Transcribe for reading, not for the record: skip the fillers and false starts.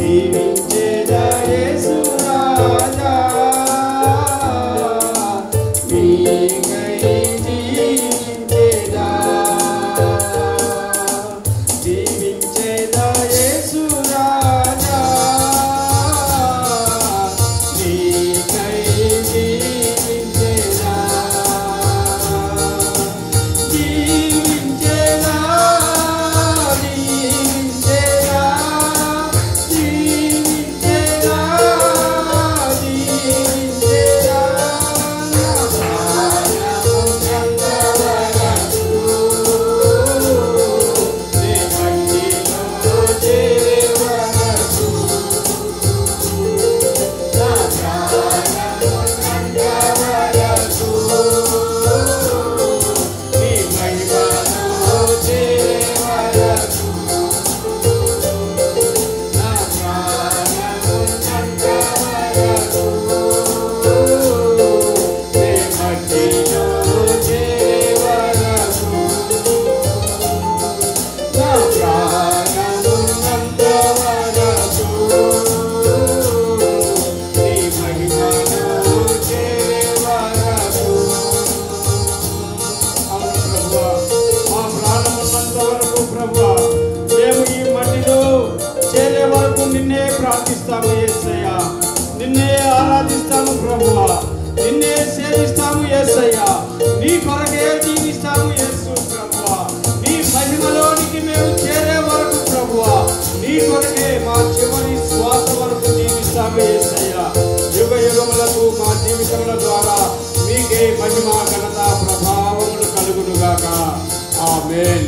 జీవించేదా యేసు రాజా మీకై జీవించేదా జీవించేదా యేసు రాజా మీకై జీవించేదా జీవించేదా జీవించేదా జీవించేదా జీవించేదా నీ మట్టిలో చేరవరకు నా ప్రాణమున్నంతవరకు నీ మహిమలో చేరవరకు నా ప్రాణమున్నంతవరకు నీ మట్టిలో చేరవరకు నా ప్రాణమున్నంతవరకు నీ మహిమలో చేరవరకు అవును ప్రభువా మా ప్రాణమున్నంత వరకు ప్రభువా మేము ఈ మట్టిలో చేరే వరకు నిన్నే ప్రార్థిస్తాము యేసయ్యా నిన్నే ఆరాధిస్తాము ప్రభువా నిన్నే సేవిస్తాము యేసయ్యా నీ కొరకే జీవిస్తాము యేసు ప్రభువా నీ మహిమలోనికి మేము చేరే వరకు ప్రభువా నీ కొరకే మా చివరి శ్వాస వరకు జీవిస్తాము యేసయ్యా యుగ యుగములకు మా జీవితముల ద్వారా మీకే మహిమ ఘనత ప్రభావములు కలుగునుగాక ఆమేన్.